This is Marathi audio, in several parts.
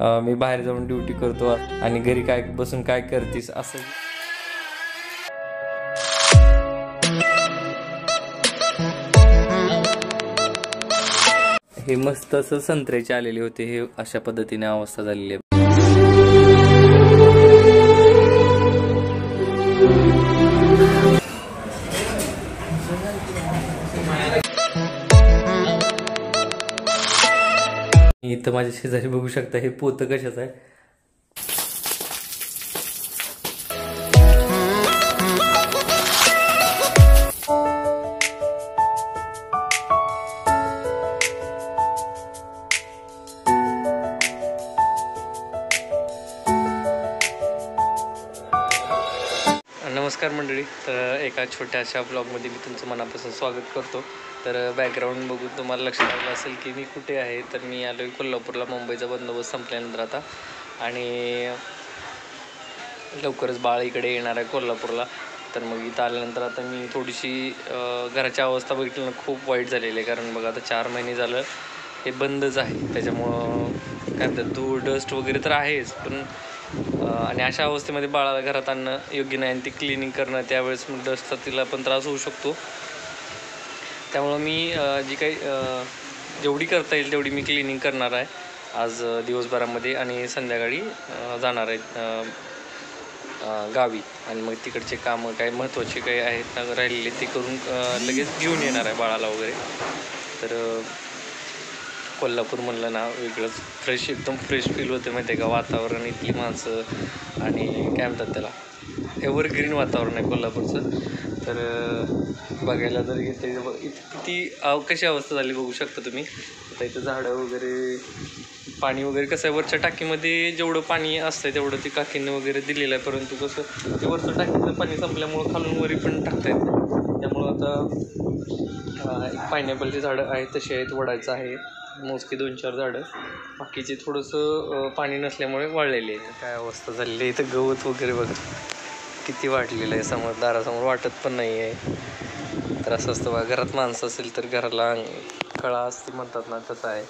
मी बाहेर जाऊन ड्युटी करतो आणि घरी काय बसून काय करतीस असं. हे मस्त असं संत्र्याचे आलेले होते, हे अशा पद्धतीने अवस्था झालेली आहे. इथं माझ्या शेजारी बघू शकता, हे पोतं कशाचं आहे. नमस्कार मंडळी, तर एका छोट्याशा ब्लॉगमध्ये मी तुमचं मनापासून स्वागत करतो. तर बॅकग्राऊंड बघून तुम्हाला लक्षात आलं असेल की मी कुठे आहे. तर मी आलो आहे कोल्हापूरला. मुंबईचा बंदोबस्त संपल्यानंतर आता, आणि लवकरच बाळ इकडे येणार आहे कोल्हापूरला. तर मग इथं आल्यानंतर आता मी थोडीशी घराची अवस्था बघितली ना, खूप वाईट झालेली आहे. कारण बघा आता 4 महिने झालं हे बंदच आहे. त्याच्यामुळं काय म्हणतात, धूळ डस्ट वगैरे तर आहेच, पण आणि अशा अवस्थेमध्ये बाळाला घरात आणणं योग्य नाही. आणि ती क्लिनिंग करणं, त्यावेळेस मग डस्टचा तिला पण त्रास होऊ शकतो. त्यामुळं मी जी काही जेवढी करता येईल तेवढी मी क्लिनिंग करणार आहे आज दिवसभरामध्ये, आणि संध्याकाळी जाणार आहे गावी. आणि मग तिकडचे कामं काही महत्त्वाचे काही आहेत ना राहिलेले ते करून लगेच घेऊन येणार आहे बाळाला वगैरे. तर कोल्हापूर म्हणलं ना वेगळंच फ्रेश, एकदम फ्रेश फील होते माहिती आहे का. वातावरण, इथली माणसं, आणि काय म्हणतात त्याला, एव्हरग्रीन वातावरण आहे कोल्हापूरचं. तर बघायला जर घेते किती कशी अवस्था झाली बघू शकता तुम्ही. आता इथं झाडं वगैरे, पाणी वगैरे कसं आहे, वरच्या टाकीमध्ये जेवढं पाणी असतं तेवढं ती काकीनं वगैरे दिलेलं आहे. परंतु कसं ते वरचं टाकीचं पाणी संपल्यामुळं खालून वरी पण टाकता येत नाही. त्यामुळं आता पायनॅपलची झाडं आहेत तशी आहेत, वडायचं आहे मोजकी 2-4 झाडं, बाकीचे थोडंसं पाणी नसल्यामुळे वाळलेली आहे. काय अवस्था झालेली आहे. इथं गवत वगैरे बघा किती वाढलेलं आहे, समोर दारासमोर वाटत पण नाही आहे. तर असं असतं बघा, घरात माणसं असेल तर घराला कळा असते म्हणतात ना, तसं आहे.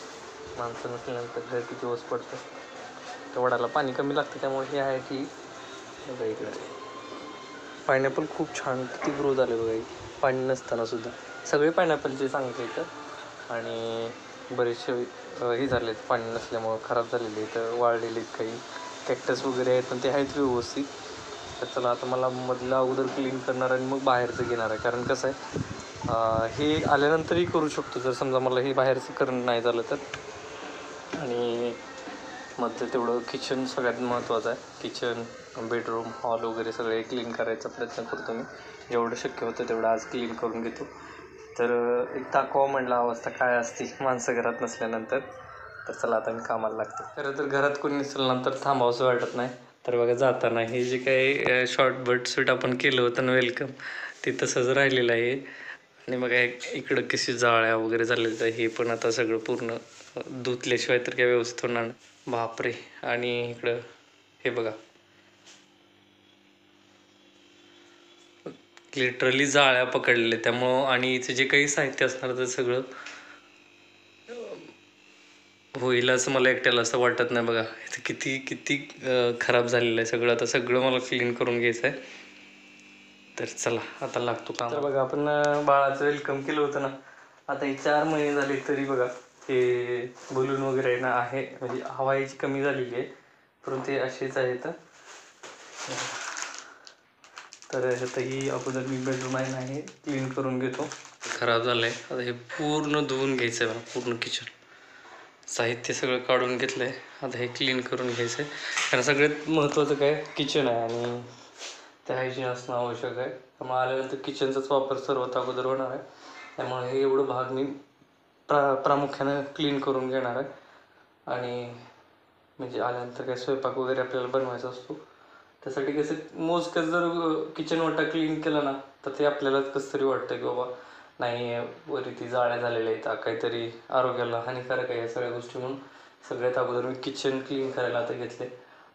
माणसं नसल्यानंतर घर किती दिवस पडतं. तर वडाला पाणी कमी लागतं, त्यामुळे हे आहे की बघा इकडे पायनॅपल खूप छान किती ग्रो झाले बघा, पाणी नसताना सुद्धा. सगळे पायनॅपलचे सांगते इथं, आणि बरेचसे हे झालेत पाणी नसल्यामुळं खराब झालेले. तर वाळलेले काही कॅक्टस वगैरे आहेत, पण ते आहेत व्यवस्थित. तर चला आता मला मधलं अगोदर क्लीन करणार आणि मग बाहेरचं घेणार आहे. कारण कसं आहे, हे आल्यानंतरही करू शकतो जर समजा मला हे बाहेरचं करणं नाही झालं तर. आणि मधलं तेवढं किचन सगळ्यात महत्त्वाचं आहे. किचन, बेडरूम, हॉल वगैरे सगळे क्लीन करायचा प्रयत्न करतो मी. जेवढं शक्य होतं तेवढं आज क्लीन करून घेतो. तर एक दाखवा म्हटलं अवस्था काय असते माणसं घरात नसल्यानंतर. तर चला आता मी कामाला लागतो. खरं तर घरात कोणी नसल्यानंतर थांबावंसं वाटत नाही. तर बघा जाताना हे जे काही शॉर्ट बटसूट आपण केलं होतं ना वेलकम, ते तसंच राहिलेलं आहे. आणि मग इकडं कशी जाळ्या वगैरे झालेलं आहे, हे पण आता सगळं पूर्ण धुतल्याशिवाय तर काय व्यवस्थित होणार नाही. बापरे. आणि इकडं हे बघा लिटरली जाळ्या पकडलेल्या, त्यामुळं आणि इथे जे काही साहित्य असणार तर सगळं होईल असं मला एकट्याला असं वाटत नाही. बघा इथं किती किती खराब झालेलं आहे सगळं. आता सगळं मला क्लीन करून घ्यायचं आहे. तर चला आता लागतो काम. तर बघा आपण बाळाचं वेलकम केलं होतं ना, आता हे 4 महिने झाले तरी बघा हे बलून वगैरे ना आहे, म्हणजे हवा याची कमी झालेली आहे, परंतु ते असेच आहेत. तर ह्यातही अगोदर मी बेडरूम आहे क्लीन करून घेतो. खराब झालं आहे, आता हे पूर्ण धुवून घ्यायचं आहे. पूर्ण किचन साहित्य सगळं काढून घेतलं आहे. आता हे क्लीन करून घ्यायचं आहे. कारण सगळ्यात महत्त्वाचं काय किचन आहे, आणि ते हायजीन असणं आवश्यक आहे. त्यामुळे आल्यानंतर किचनचाच वापर सर्वात अगोदर होणार आहे. त्यामुळे हे एवढं भाग मी प्रामुख्यानं क्लीन करून घेणार आहे. आणि म्हणजे आल्यानंतर काय स्वयंपाक वगैरे आपल्याला बनवायचा असतो, त्यासाठी कसं मोजकं जर किचन वाटा क्लीन केलं ना, तर ते आपल्यालाच कसं तरी वाटतं की बाबा नाही वरी ती जाळ्या झालेल्या आहेत, काहीतरी आरोग्याला हानिकारक आहे या सगळ्या गोष्टी. म्हणून सगळ्यात अगोदर मी किचन क्लीन करायला आता घेतले,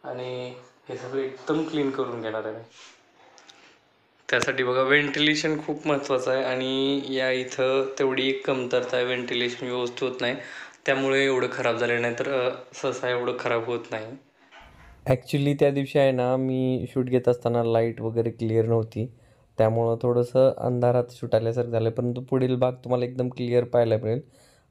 आणि हे सगळं एकदम क्लीन करून घेणार आहे मी. त्यासाठी बघा व्हेंटिलेशन खूप महत्त्वाचं आहे, आणि या इथं तेवढी एक कमतरता आहे, व्हेंटिलेशन व्यवस्थित होत नाही. त्यामुळे एवढं खराब झालं नाही, तर सहसा एवढं खराब होत नाही. ॲक्च्युली त्या दिवशी आहे ना, मी शूट घेत असताना लाईट वगैरे क्लिअर नव्हती, त्यामुळं थोडंसं अंधारात शूट आल्यासारखं झालं, परंतु पुढील भाग तुम्हाला एकदम क्लिअर पाहायला मिळेल.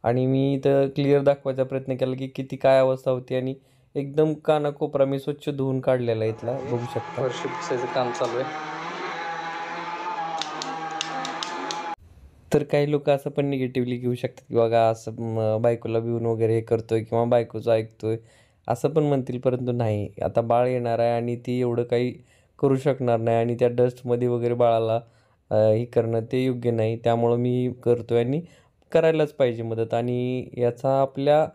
आणि मी इथं क्लिअर दाखवायचा प्रयत्न केला की किती काय अवस्था होती, आणि एकदम कानाकोपरा मी स्वच्छ धुवून काढलेला इथला बघू शकता. फरशी पुसायचं काम चालू आहे. तर काही लोक असं पण निगेटिव्हली घेऊ शकतात की बघा असं बायकोला भिवून वगैरे हे करतोय किंवा बायकोचं ऐकतोय असं पण म्हणतील, परंतु नाही. आता बाळ येणार आहे आणि ती एवढं काही करू शकणार नाही, आणि त्या डस्टमध्ये वगैरे बाळाला हे करणं ते योग्य नाही. त्यामुळं मी करतोय आणि करायलाच पाहिजे मदत. आणि याचा आपल्या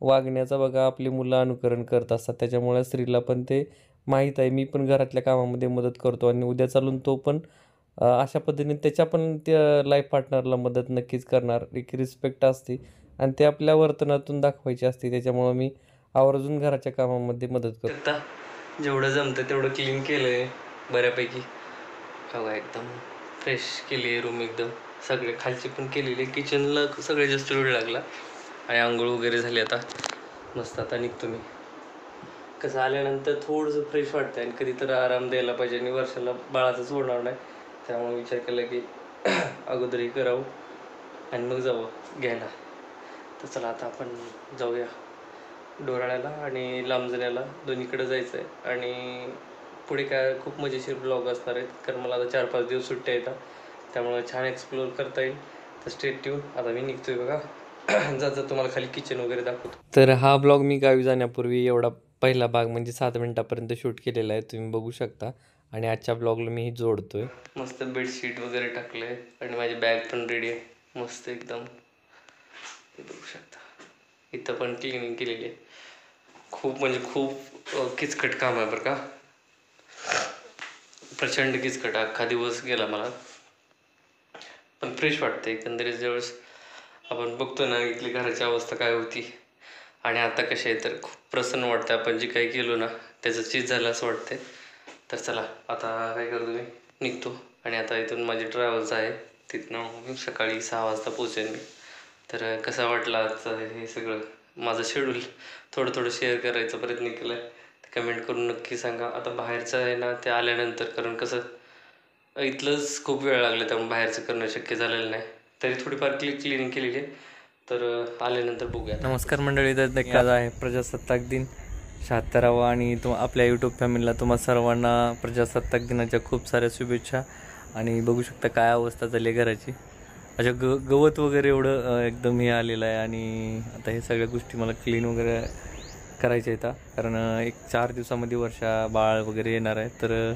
वागण्याचा बघा आपली मुलं अनुकरण करत असतात, त्याच्यामुळे स्त्रीला पण ते माहीत आहे. मी पण घरातल्या कामामध्ये मदत करतो आणि उद्या चालून तो पण अशा पद्धतीने त्याच्या पण त्या लाईफ पार्टनरला मदत नक्कीच करणार. एक रिस्पेक्ट असते आणि ते आपल्या वर्तनातून दाखवायची असते. त्याच्यामुळं मी आवर्जून घराच्या कामामध्ये मदत करतो. आता जेवढं जमतं तेवढं क्लीन केलं आहे बऱ्यापैकी. बघा एकदम फ्रेश केली आहे रूम, एकदम सगळे खालची पण केलेली आहे. किचनला सगळे जास्त वेळ लागला आणि आंघोळ वगैरे झाली. आता मस्त आता निघतो मी. कसं आल्यानंतर थोडंसं फ्रेश वाटतं आणि कधी तर आराम द्यायला पाहिजे, आणि वर्षाला बाळाचं सोडणार नाही, त्यामुळे विचार केला की अगोदरही करावं आणि मग जावं घ्यायला. तर चला आता आपण जाऊया डोराळ्याला आणि लांबजण्याला, दोन्हीकडे जायचं आहे. आणि पुढे काय खूप मजेशीर ब्लॉग असणार आहेत, कारण मला आता 4-5 दिवस सुट्ट्या येतात, त्यामुळे छान एक्सप्लोअर करता येईल. तर स्टेट ट्यून. आता मी निघतोय बघा. जाता तुम्हाला खाली किचन वगैरे दाखवतो. तर हा ब्लॉग मी गावी जाण्यापूर्वी एवढा पहिला भाग म्हणजे 7 मिनिटापर्यंत शूट केलेला आहे, तुम्ही बघू शकता. आणि आजच्या ब्लॉगला मी जोडतोय. मस्त बेडशीट वगैरे टाकले आणि माझी बॅग पण रेडी आहे मस्त एकदम, हे बघू शकता. इथं पण क्लिनिंग केलेली आहे. खूप म्हणजे खूप किचकट काम आहे बरं का, प्रचंड किचकट. अख्खा दिवस गेला मला, पण फ्रेश वाटते एकंदरीत. ज्यावेळेस आपण बघतो ना इथली घराची अवस्था काय होती आणि आता कशी आहे, तर खूप प्रसन्न वाटतं. आपण जे काही केलो ना त्याचं चीज झालं असं वाटते. तर चला आता काय करतो, मी निघतो. आणि आता इथून माझी ट्रॅव्हल्स आहे, तिथनं सकाळी 6 वाजता पोचेन मी. तर कसा वाटला आजचं हे सगळं माझं शेड्यूल, थोडं शेअर करायचा प्रयत्न केला आहे. कमेंट करून नक्की सांगा. आता बाहेरचं आहे ना ते आल्यानंतर, कारण कसं इथलंच खूप वेळ लागला, त्यामुळे बाहेरचं करणं शक्य झालेलं नाही. तरी थोडीफार क्लिनिंग केलेली आहे, तर आल्यानंतर बघूया. नमस्कार मंडळी, तर आज आहे प्रजासत्ताक दिन 76वा, आणि आपल्या यूट्यूब फॅमिलीला तुम्हा सर्वांना प्रजासत्ताक दिनाच्या खूप साऱ्या शुभेच्छा. आणि बघू शकता काय अवस्था झाली आहे घराची. अशा गवत वगैरे एवढं एकदम हे आलेलं आहे. आणि आता हे सगळ्या गोष्टी मला क्लीन वगैरे करायच्या आहेत, कारण एक 4 दिवसामध्ये वर्षा बाळ वगैरे येणार आहे. तर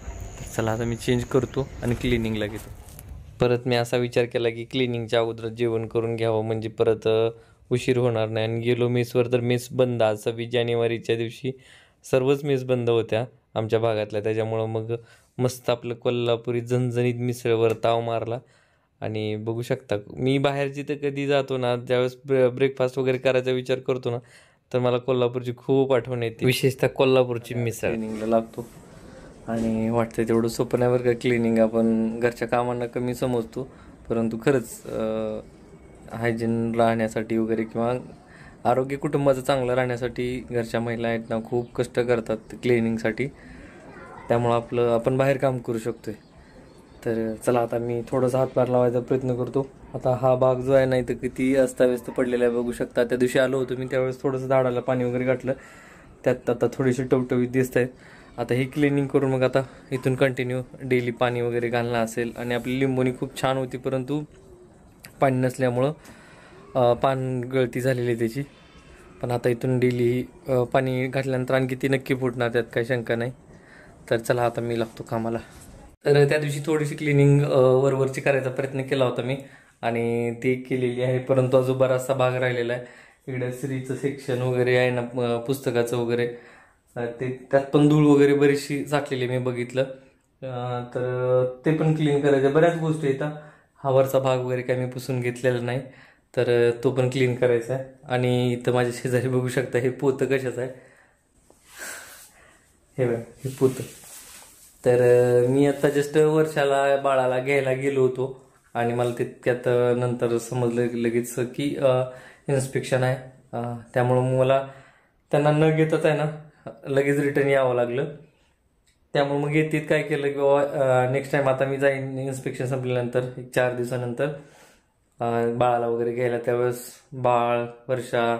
चला आता मी चेंज करतो आणि क्लिनिंगला घेतो. परत मी असा विचार केला की क्लिनिंगच्या अगोदर जेवण करून घ्यावं, म्हणजे परत उशीर होणार नाही. आणि गेलो मेसवर, तर मेस बंद. आज 26 जानेवारीच्या दिवशी सर्वच मेस बंद होत्या आमच्या भागातल्या, त्याच्यामुळं मग मस्त आपलं कोल्हापुरी झणझणीत मिसळवर ताव मारला. आणि बघू शकता मी बाहेर जिथं कधी जातो ना, ज्यावेळेस ब्रेकफास्ट वगैरे करायचा विचार करतो ना, तर मला कोल्हापूरची खूप आठवण येते, विशेषतः कोल्हापूरची मिसळ. क्लिनिंगला लागतो आणि वाटतं तेवढं सोपं नाही बरं का क्लिनिंग. आपण घरच्या कामांना कमी समजतो, परंतु खरंच हायजीन राहण्यासाठी वगैरे किंवा आरोग्य कुटुंबाचं चांगलं राहण्यासाठी घरच्या महिला आहेत ना खूप कष्ट करतात क्लिनिंगसाठी. त्यामुळं आपण बाहेर काम करू शकतोय. तर चला आता मी थोडंसं हातभार लावायचा प्रयत्न करतो. आता हा भाग जो आहे ना इथं किती अस्ताव्यस्त पडलेला आहे बघू शकता. त्या दिवशी आलो होतो मी, त्यावेळेस थोडंसं झाडाला पाणी वगैरे घातलं, त्यात आता थोडीशी टवटवीत दिसत आहेत. आता ही क्लिनिंग करून मग आता इथून कंटिन्यू डेली पाणी वगैरे घालणं असेल. आणि आपली लिंबोणी खूप छान होती, परंतु पाणी नसल्यामुळं पान गळती झालेली त्याची. पण आता इथून डेली पाणी घातल्यानंतर आणखी ती नक्की फुटणार, त्यात काही शंका नाही. तर चला आता मी लागतो कामाला. तर त्या दिवशी थोडीशी क्लिनिंग वरवरची करायचा प्रयत्न केला होता मी, आणि ती केलेली आहे, परंतु अजून बराचसा भाग राहिलेला आहे. इकडे श्रीचं सेक्शन वगैरे आहे ना पुस्तकाचं वगैरे, त्यात पण धूळ वगैरे बरीचशी साठलेली मी बघितलं. तर ते पण क्लीन करायचं. बऱ्याच गोष्टी येतात. हा वरचा भाग वगैरे काय मी पुसून घेतलेला नाही, तर तो पण क्लीन करायचा आहे. आणि इथं माझ्या शेजारी बघू शकता हे पोतं कशाचं आहे, हे बघ हे पोतं. तर मी आता जस्ट वर्षाला बाळाला घ्यायला गेलो होतो, आणि मला तितक्यात नंतर समजलं लगेच की इन्स्पेक्शन आहे. त्यामुळं मला त्यांना न घेताच आहे ना लगेच रिटर्न यावं लागलं. त्यामुळे मग येतीत काय केलं की बाबा नेक्स्ट टाइम आता मी जाईन इन्स्पेक्शन संपल्यानंतर एक 4 दिवसानंतर बाळाला वगैरे घ्यायला. त्यावेळेस बाळ, वर्षा,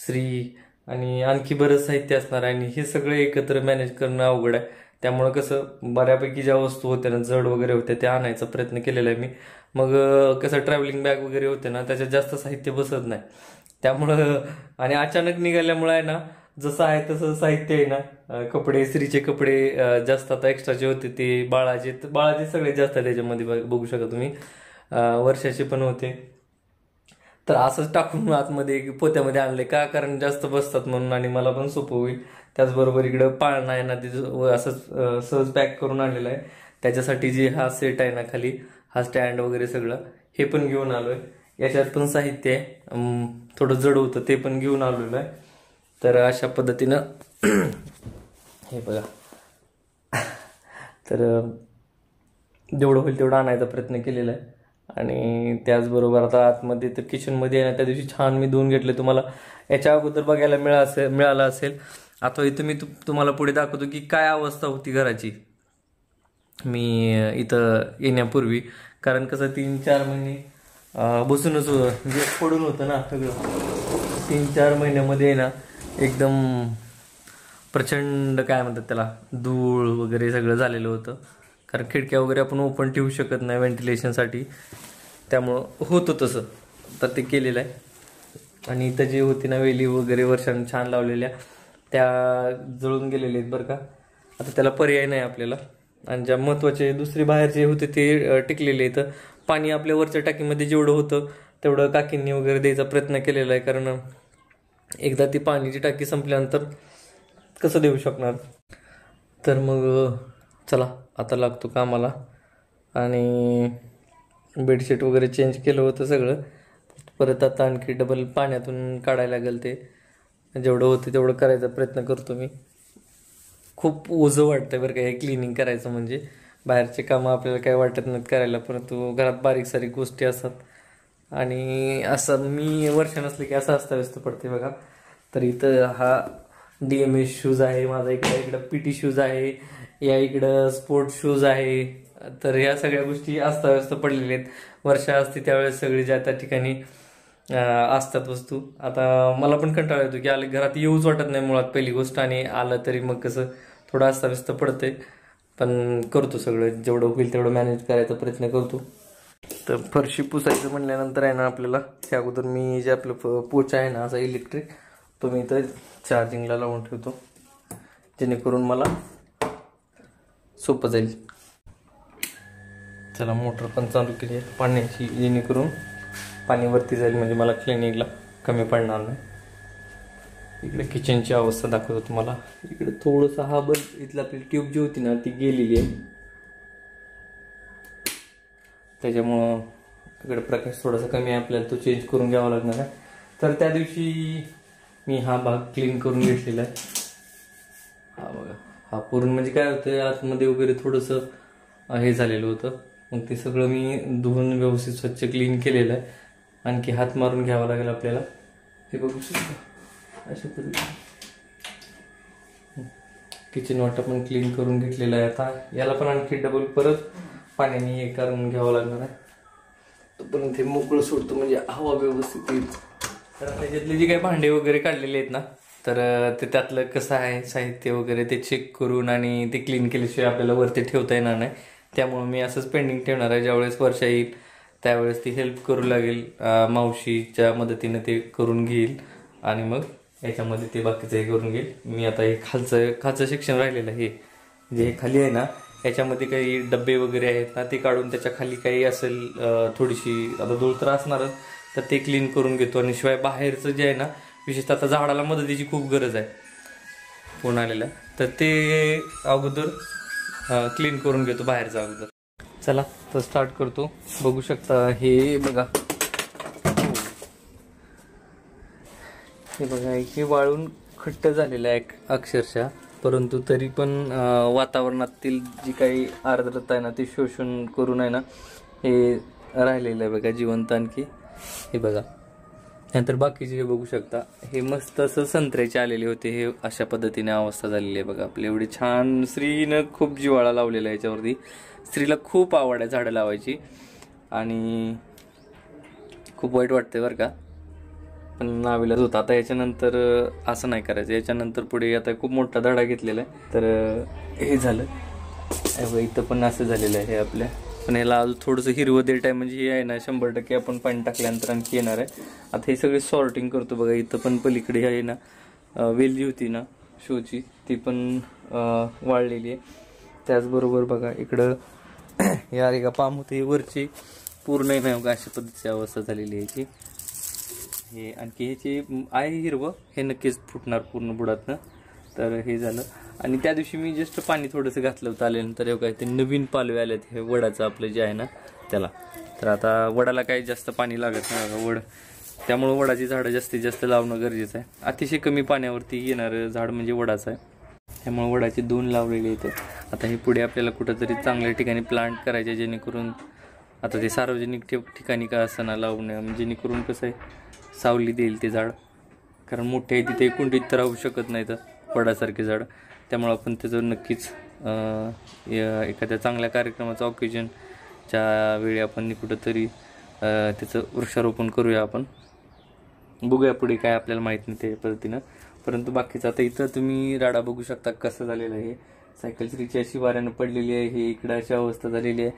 श्री आणि आणखी बरंच साहित्य असणार आहे आणि हे सगळं एकत्र मॅनेज करणं अवघड आहे. त्यामुळं कसं बऱ्यापैकी ज्या वस्तू होत्या ना जड वगैरे होत्या त्या आणायचा प्रयत्न केलेला आहे मी. मग कसं ट्रॅव्हलिंग बॅग वगैरे होते ना त्याच्यात जास्त साहित्य बसत नाही. त्यामुळं आणि अचानक निघाल्यामुळे आहे ना जसं आहे तसं साहित्य आहे ना कपडे, स्त्रीचे कपडे जास्त आता एक्स्ट्राचे होते ते बाळाचे सगळे जास्त आहे त्याच्यामध्ये बघू शकता तुम्ही. वर्षाचे पण होते. तर असंच टाकून आतमध्ये पोत्यामध्ये आणले का कारण जास्त बसतात म्हणून आणि मला पण सोपं होईल. त्याचबरोबर इकडं पाळणा आहे ना ते असंच सहज पॅक करून आणलेलं आहे. त्याच्यासाठी जे हा सेट आहे ना खाली हा स्टँड वगैरे सगळं हे पण घेऊन आलोय. याच्यात पण साहित्य आहे थोडं जड होतं ते पण घेऊन आलेलं आहे. तर अशा पद्धतीनं हे बघा तर जेवढं होईल तेवढं आणायचा प्रयत्न केलेला आहे. आणि त्याचबरोबर आता आतमध्ये तर किचनमध्ये आहे ना त्या दिवशी छान मी धुवून घेतले. तुम्हाला याच्या अगोदर बघायला मिळालं असेल. आता इथं मी तुम्हाला पुढे दाखवतो की काय अवस्था होती घराची मी इथं येण्यापूर्वी. कारण कसं 3-4 महिने बसूनच म्हणजे पडून होतं ना सगळं. 3-4 महिन्यामध्ये ना एकदम प्रचंड काय म्हणतात त्याला धूळ वगैरे सगळं झालेलं होतं. कारण खिडक्या वगैरे आपण ओपन ठेवू शकत नाही व्हेंटिलेशनसाठी. त्यामुळं होतं तसं. तर ते केलेलं आहे. आणि इथं जे होती ना वेली वगैरे वर्षांनी छान लावलेल्या त्या जळून गेलेले आहेत बरं का. आता त्याला पर्याय नाही आपल्याला. आणि ज्या महत्त्वाचे दुसरे बाहेर जे होते ते टिकलेले आहेत. पाणी आपल्या वरच्या टाकीमध्ये जेवढं होतं तेवढं काकींनी वगैरे द्यायचा प्रयत्न केलेला आहे. कारण एकदा ती पाण्याची टाकी संपल्यानंतर कसं देऊ शकणार. तर मग चला आता लागतो कामाला. आणि बेडशीट वगैरे चेंज केलं होतं सगळं. परत आता आणखी डबल पाण्यातून काढायला लागेल ते. जेवढं होतं तेवढं करायचा प्रयत्न करतो मी. खूप ओझं वाटतंय बरं का हे क्लिनिंग करायचं म्हणजे. बाहेरचे कामं आपल्याला काही वाटत नाहीत करायला परंतु घरात बारीक सारीक गोष्टी असतात. आणि असं मी वर्ष नसले की असं अस्ताव्यस्त पडते बघा. तर इथं हा DMS शूज आहे माझा. इकडं PT शूज आहे. या इकडं स्पोर्ट्स शूज आहे. तर ह्या सगळ्या गोष्टी अस्ताव्यस्त पडलेल्या आहेत. वर्षा असते त्यावेळेस सगळी ज्या त्या ठिकाणी असतात वस्तू. आता मला पण कंटाळा येतो की घरात येऊच वाटत नाही मुळात पहिली गोष्ट. आणि आलं तरी मग कसं थोडं अस्ताव्यस्त पडतंय. पण करतो सगळं जेवढं होईल तेवढं मॅनेज करायचा प्रयत्न करतो. तर फरशी पुसायचं म्हणल्यानंतर आहे ना आपल्याला त्या अगोदर मी जे आपलं पोचा आहे ना असा इलेक्ट्रिक तो मी इथं चार्जिंगला लावून ठेवतो जेणेकरून मला सोपं जाईल. चला मोटर पण चालू केली आहे पाण्याची जेणेकरून पाणी वरती जाईल म्हणजे मला क्लिनिकला कमी पडणार नाही. इकडे किचनची अवस्था दाखवतो तुम्हाला. इकडे थोडंसं हा बल्ब इथलं आपली ट्यूब जी होती ना ती गेलेली आहे. त्याच्यामुळं इकडे प्रकाश थोडासा कमी आहे आपल्याला तो चेंज करून घ्यावा लागणार आहे. तर त्या दिवशी मी हा भाग क्लीन करून घेतलेला आहे. हा बघा हा पूर्ण म्हणजे काय होतं आतमध्ये वगैरे थोडंसं हे झालेलं होतं. मग ते सगळं मी धुवून व्यवस्थित स्वच्छ क्लीन केलेलं आहे. आणखी हात मारून घ्यावा लागेल आपल्याला. हे बघू शकता अशा पद्धतीने किचन वाटा पण क्लीन करून घेतलेला आहे. आता याला पण आणखी डबल परत पाण्याने हे करून घ्यावं लागणार आहे. तोपर्यंत हे मोकळं सोडतो म्हणजे हवा व्यवस्थित येईल. तर त्याच्यातले जे काही भांडे वगैरे काढलेले आहेत ना तर ते त्यातलं कसं आहे साहित्य वगैरे ते चेक करून आणि ते क्लीन केल्याशिवाय आपल्याला वरती ठेवता येणार नाही. त्यामुळे मी असंच पेंडिंग ठेवणार आहे. ज्यावेळेस वर्षा येईल त्यावेळेस ती हेल्प करू लागेल. मावशीच्या मदतीने ते करून घेईल आणि मग याच्यामध्ये ते बाकीचं हे करून घेईल. मी आता हे खालचं सेक्शन राहिलेलं आहे जे हे खाली आहे ना याच्यामध्ये काही डब्बे वगैरे आहेत ना ते काढून त्याच्या खाली काही असेल थोडीशी आता धूळ तर असणारच तर ते क्लीन करून घेतो. आणि शिवाय बाहेरचं जे आहे ना विशेषतः आता झाडाला मदतीची खूप गरज आहे फोन आलेला तर ते अगोदर क्लीन करून घेतो बाहेरचं अगोदर. चला तर स्टार्ट करतो. बघू शकता हे बघा हे बघा हे वाळून खट्ट झालेलं आहे अक्षरशः. परंतु तरी पण वातावरणातील जी काही आर्द्रता आहे ना ती शोषण करून आहे ना हे राहिलेलं आहे बघा जिवंत आणखी. हे बघा नंतर बाकीचे हे बघू शकता, हे मस्त असं संत्र्याचे आलेले होते, हे अशा पद्धतीने अवस्था झालेली आहे बघा आपली. एवढी छान श्रीनं खूप जिव्हाळा लावलेला आहे याच्यावरती. स्त्रीला खूप आवड आहे झाडं लावायची आणि खूप वाईट वाटतंय बरं का, पण नाविलाज होता. आता याच्यानंतर असं नाही करायचं, याच्यानंतर पुढे आता खूप मोठा धडा घेतलेला आहे. तर हे झालं, इथं पण असं झालेलं आहे आपल्या. पण याला अजून थोडंसं हिरवं देठ आहे, म्हणजे हे आहे ना 100% आपण पाणी टाकल्यानंतर आणखी येणार आहे. आता हे सगळे सॉर्टिंग करतो बघा. इथं पण पलीकडे आहे ना वेल होती ना शोची, ती पण वाळलेली आहे. त्याचबरोबर बघा इकडं यार का पाम होते वरची पूर्ण नाही बघा, अशा पद्धतीची अवस्था झालेली आहे याची. हे आणखी ह्याची आहे हिरवं, हे नक्कीच फुटणार पूर्ण बुडातनं. तर हे झालं. आणि त्या दिवशी मी जस्ट पाणी थोडंसं घातलं होतं, आल्यानंतर हे काय ते नवीन पालवे आलेत हे वडाचं आपलं जे आहे ना त्याला. तर आता वडाला काही जास्त पाणी लागत नाही वड, त्यामुळे वडाची झाडं जास्तीत जास्त लावणं गरजेचं आहे. अतिशय कमी पाण्यावरती येणारं झाड म्हणजे वडाचं आहे, त्यामुळे वडाचे 2 लावलेले आहेत. आता हे पुढे आपल्याला कुठंतरी चांगल्या ठिकाणी प्लांट करायचे, जेणेकरून आता ते सार्वजनिक ठिकाणी का असताना लावणं, जेणेकरून कसं आहे सावली देईल ते झाड. कारण मोठे आहे तिथे कुंडीत तर राहू शकत नाही तर वडासारखे झाड, त्यामुळं आपण त्याचं नक्कीच एखाद्या चांगल्या कार्यक्रमाचं ऑकेजनच्या वेळी आपण कुठंतरी त्याचं वृक्षारोपण करूया. आपण बघूया पुढे काय, आपल्याला माहीत नाही त्या पद्धतीनं. परंतु बाकीचं आता इथं तुम्ही राडा बघू शकता कसं झालेलं आहे. सायकल श्रीची अशी वाऱ्यानं पडलेली आहे, हे इकडं अशी अवस्था झालेली आहे.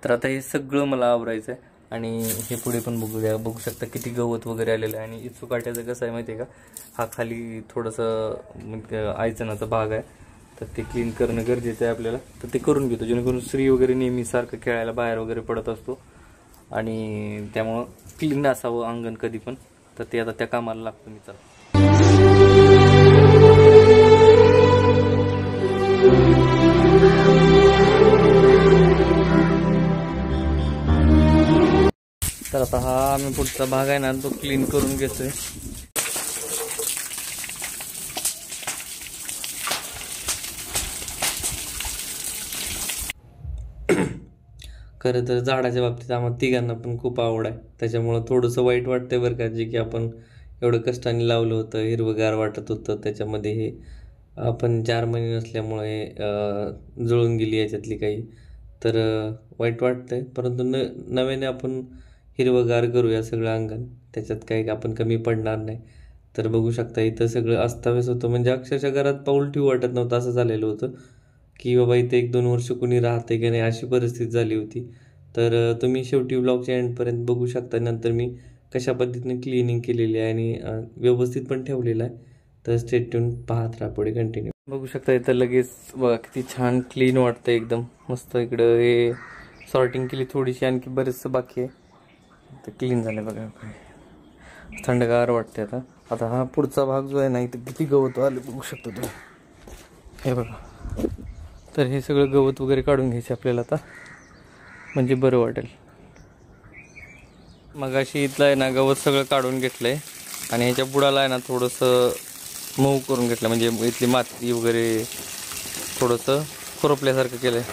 तर आता हे सगळं मला आवरायचं आहे. आणि हे पुढे पण बघू शकता किती गवत वगैरे आलेलं आहे. आणि इचू काट्याचं कसं आहे माहिती आहे का, हा खाली थोडंसं आयचनाचा भाग आहे, तर ते क्लीन करणं गरजेचं आहे आपल्याला. तर ते करून घेतो, जेणेकरून श्री वगैरे नेहमी सारखं खेळायला बाहेर वगैरे पडत असतो आणि त्यामुळं क्लीन असावं अंगण कधी पण. तर ते आता त्या कामाला लागतो मी. चला तर आता हा आम्ही पुढचा भाग आहे ना तो क्लीन करून घेतोय. खरं तर झाडाच्या बाबतीत आम्हाला तिघांना पण खूप आवड आहे, त्याच्यामुळं थोडंसं वाईट वाटतंय बरं का, जे की आपण एवढं कष्टाने लावलं होतं, हिरवगार वाटत होतं. त्याच्यामध्ये हे आपण 4 महिने नसल्यामुळे जळून गेली याच्यातली काही, तर वाईट वाटतंय. परंतु नव्याने आपण हिरवगार करूया सगळं अंगण, त्याच्यात काही आपण कमी पडणार नाही. तर बघू शकता इथं सगळं अस्ताव्यस्त होतं, म्हणजे अक्षरशः घरात पाऊल ठेवू वाटत नव्हतं, असं झालेलं होतं की बाबा इथे 1-2 वर्ष कुणी राहते की नाही अशी परिस्थिती झाली होती. तर तुम्ही शेवटी व्लॉगच्या एंडपर्यंत बघू शकता नंतर मी कशा पद्धतीने क्लिनिंग केलेली आहे आणि व्यवस्थित पण ठेवलेलं आहे. तर स्टेट ट्यून पाहत राहा पुढे कंटिन्यू. बघू शकता इथं लगेच बघा किती छान क्लीन वाटतं, एकदम मस्त. इकडं हे सॉर्टिंग केली थोडीशी, आणखी बरेचसं बाकी आहे. तर क्लीन झालं बघा, थंडगार वाटते आता. आता हा पुढचा भाग जो आहे ना, इथं किती गवत आले बघू शकतो तुम्ही, हे बघा. तर हे सगळं गवत वगैरे काढून घ्यायचे आपल्याला आता, म्हणजे बरं वाटेल. मगाशी इथलं आहे ना गवत सगळं काढून घेतलं आहे आणि ह्याच्या बुडाला आहे ना थोडंसं मऊ करून घेतलं, म्हणजे इथली माती वगैरे थोडंसं खुरपल्यासारखं केलं आहे,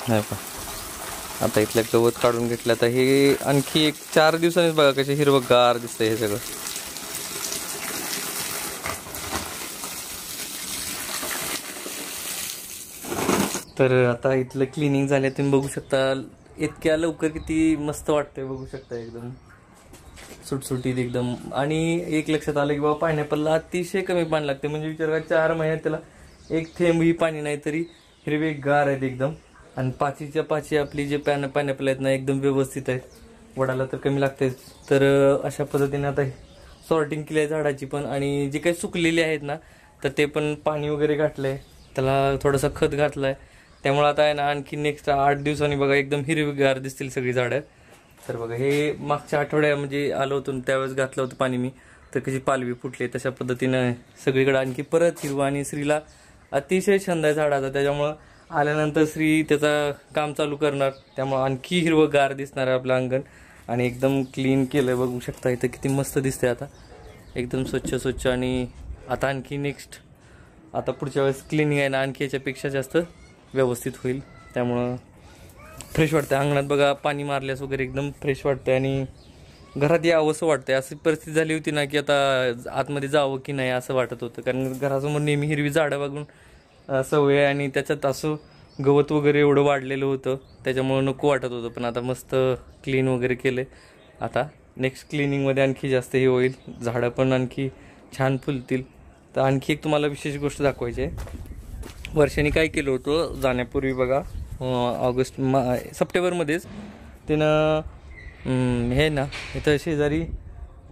नाही का. आता इथलं गवत काढून घेतलं. आता हे आणखी 4 दिवसांनीच बघा कसे हिरवंगार दिसतंय हे सगळं. तर आता इथलं क्लिनिंग झालं, तुम्ही बघू शकता इतक्या लवकर किती मस्त वाटतंय, बघू शकता एकदम सुटसुटीत एकदम. आणि एक लक्षात आलं की बाबा पायनॅपलला अतिशय कमी पाणी लागते, म्हणजे विचार करा 4 महिन्यात त्याला 1 थेंबही पाणी नाही, तरी हिरवेगार आहेत एकदम. आणि पाचीच्या पाची आपली जे पायनॅपल आहेत ना एकदम व्यवस्थित आहेत. वडाला तर कमी लागते. तर अशा पद्धतीने आता सॉर्टिंग केली आहे झाडाची पण, आणि जे काही सुकलेले आहेत ना तर ते पण पाणी वगैरे घातलंय, त्याला थोडंसं खत घातलंय. त्यामुळे आता आहे ना आणखी नेक्स्ट 8 दिवसांनी बघा एकदम हिरवीगार दिसतील सगळी झाडं. तर बघा हे मागच्या आठवड्या म्हणजे आलं होतं त्यावेळेस घातलं होतं पाणी मी, तर कशी पालवी फुटली तशा पद्धतीनं सगळीकडे आणखी परत हिरवा. आणि श्रीला अतिशय छंद आहे झाडाचा, त्याच्यामुळं आल्यानंतर श्री त्याचा काम चालू करणार, त्यामुळं आणखी हिरवंगार दिसणार आहे आपलं अंगण. आणि एकदम क्लीन केलं बघू शकता इथं किती मस्त दिसतंय आता, एकदम स्वच्छ. आणि आता आणखी नेक्स्ट आता पुढच्या वेळेस क्लिनिंग आहे ना आणखी याच्यापेक्षा जास्त व्यवस्थित होईल, त्यामुळं फ्रेश वाटतं अंगणात बघा. पाणी मारल्यास वगैरे एकदम फ्रेश वाटतं आणि घरात यावंसं वाटतंय. अशी परिस्थिती झाली होती ना की आता आतमध्ये जावं की नाही असं वाटत होतं, कारण घरासमोर नेहमी हिरवी झाडं बघून सवय आहे आणि त्याच्यात असं गवत वगैरे एवढं वाढलेलं होतं, त्याच्यामुळं नको वाटत होतं. पण आता मस्त क्लीन वगैरे केले. आता नेक्स्ट क्लिनिंगमध्ये आणखी जास्त हे होईल, झाडं पण आणखी छान फुलतील. तर आणखी एक तुम्हाला विशेष गोष्ट दाखवायची आहे. वर्षाने काय केलं होतं जाण्यापूर्वी बघा, सप्टेंबरमध्येच त्यानं हे ना इथं शेजारी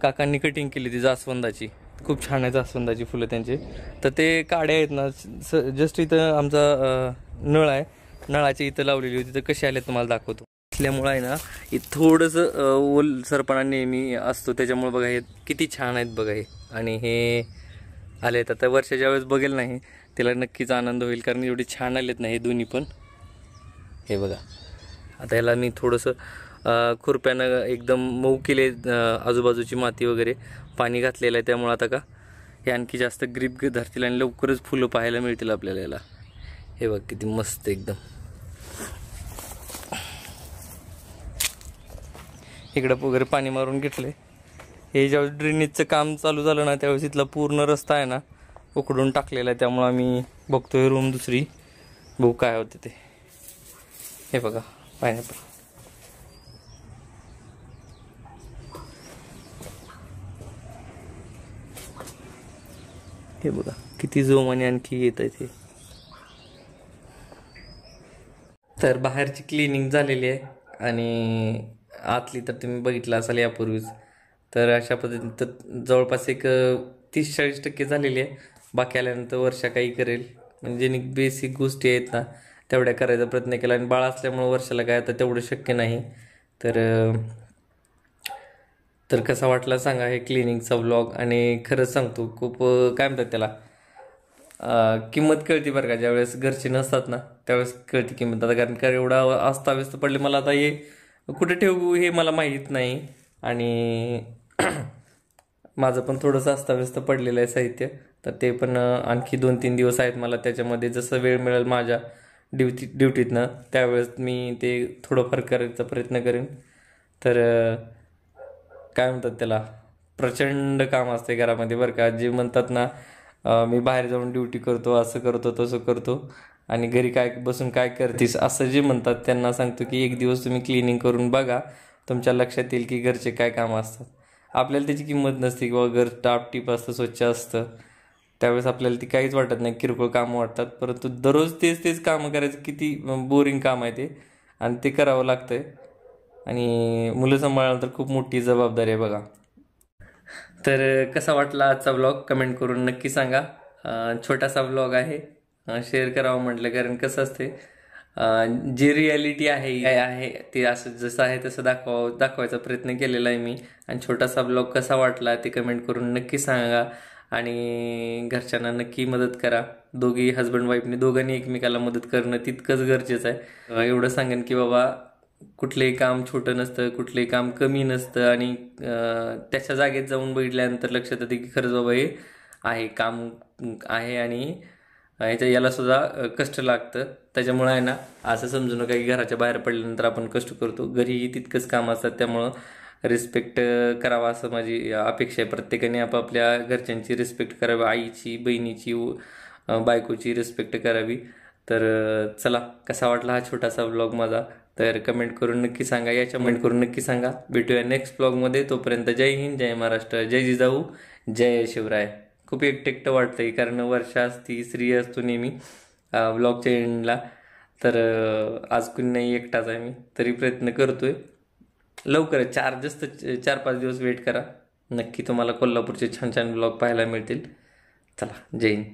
काकांनी कटिंग केली ती जास्वंदाची. खूप छान आहे जास्वंदाची फुलं त्यांची. तर ते काड्या आहेत ना जस्ट इथं आमचा नळ आहे, नळाच्या इथं लावलेली होती. तर कशी आले तुम्हाला दाखवतो. असल्यामुळं आहे ना इथं थोडंसं ओल सरपणा नेहमी असतो, त्याच्यामुळे बघा हे किती छान आहेत बघा हे. आणि हे आलेत आता वर्षाच्या वेळेस बघेल नाही तिला नक्कीच आनंद होईल, कारण एवढे छान आलेत ना हे दोन्ही पण. हे बघा आता याला मी थोडंसं खुरप्यानं एकदम मऊ केले, आजूबाजूची माती वगैरे पाणी घातलेलं आहे, त्यामुळं आता का हे आणखी जास्त ग्रीप धरतील आणि लवकरच फुलं पाहायला मिळतील आपल्याला याला. हे बघ किती मस्त एकदम. इकडं वगैरे पाणी मारून घेतले. हे ज्यावेळेस ड्रेनेजचं काम चालू झालं ना त्यावेळेस इथला पूर्ण रस्ता आहे ना उकडून टाकलेला आहे, त्यामुळं आम्ही बघतोय रूम दुसरी बघू काय होते ते. हे बघा पायनॅपल. हे बघा किती जोमाने आणखी येत आहे ते. तर बाहेरची क्लिनिंग झालेली आहे आणि आतली तर तुम्ही बघितलं असाल यापूर्वीच. तर अशा पद्धतीने तर जवळपास एक 30-40% झालेली आहे. बाकी आल्यानंतर वर्षा काही करेल, म्हणजे जे बेसिक गोष्टी आहेत ना तेवढ्या करायचा प्रयत्न केला. आणि बाळ असल्यामुळं वर्षाला काय आता तेवढं शक्य नाही. तर तर कसा वाटला सांगा हे क्लिनिंगचा व्लॉग. आणि खरंच सांगतो खूप काय म्हणतात त्याला किंमत कळते बरं का. ज्यावेळेस घरचे नसतात ना त्यावेळेस कळते किंमत. आता कारण एवढा अस्ताव्यस्त पडले, मला आता हे कुठे ठेवू हे मला माहीत नाही. आणि माझं पण थोडंसं अस्ताव्यस्त पडलेलं आहे साहित्य. तर ते पण आणखी 2-3 दिवस आहेत मला, त्याच्यामध्ये जसं वेळ मिळेल माझ्या ड्युटीतनं त्यावेळेस मी ते थोडंफार करायचा प्रयत्न करेन. तर काय म्हणतात त्याला प्रचंड काम असते घरामध्ये बरं का. जे म्हणतात ना मी बाहेर जाऊन ड्युटी करतो, असं करतो तसं करतो आणि घरी काय बसून काय करतीस असं जे म्हणतात त्यांना सांगतो की एक दिवस तुम्ही क्लिनिंग करून बघा, तुमच्या लक्षात येईल की घरचे काय कामं असतात. आपल्याला त्याची किंमत नसते किंवा घर टापटीप असतं, स्वच्छ असतं, त्यावेळेस आपल्याला ती काहीच वाटत नाही, किरकोळ कामं वाटतात. परंतु दररोज तेच कामं करायचं किती बोरिंग काम आहे ते, आणि ते करावं लागतंय. आणि मुलं सांभाळल्यानंतर खूप मोठी जबाबदारी आहे बघा. तर कसा वाटला आजचा व्लॉग कमेंट करून नक्की सांगा. छोटासा व्लॉग आहे, शेअर करावं म्हटलं, कारण कसं असते जी रियालिटी आहे काय आहे ते असं जसं आहे तसं दाखवायचा प्रयत्न केलेला आहे मी. आणि छोटासा व्लॉग कसा वाटला ते कमेंट करून नक्की सांगा. आणि घरच्यांना नक्की मदत करा. दोघी हजबंड वाईफने दोघांनी एकमेकाला मदत करणं तितकंच गरजेचं आहे. एवढं सांगेन की बाबा कुठलंही काम छोटं नसतं, कुठलंही काम कमी नसतं. आणि त्याच्या जागेत जाऊन बघितल्यानंतर लक्षात येते की खरंच बाबा हे आहे काम आहे आणि याला सुद्धा कष्ट लागतं. त्याच्यामुळं आहे ना असं समजू नका की घराच्या बाहेर पडल्यानंतर आपण कष्ट करतो, घरीही तितकंच काम असतात. त्यामुळं रिस्पेक्ट करावा असं माझी अपेक्षा आहे. प्रत्येकाने आपापल्या घरच्यांची रिस्पेक्ट करावी, आईची, बहिणीची, बायकोची रिस्पेक्ट करावी. तर चला कसा वाटला हा छोटासा व्लॉग माझा, तर कमेंट करून नक्की सांगा. कमेंट करून नक्की सांगा. भेटूया नेक्स्ट व्लॉगमध्ये. तोपर्यंत जय हिंद, जय महाराष्ट्र, जय जिजाऊ, जय शिवराय. खूप एकटं वाटतंय कारण वर्षा असती, स्त्री असतो नेहमी व्लॉगच्या एंडला. तर आज कुणी नाही, एकटाच आहे मी, तरी प्रयत्न करतोय. लवकरच 4-5 दिवस वेट करा, नक्की तुम्हाला कोल्हापूरचे छान छान व्लॉग पाहायला मिळतील. चला जय हिंद.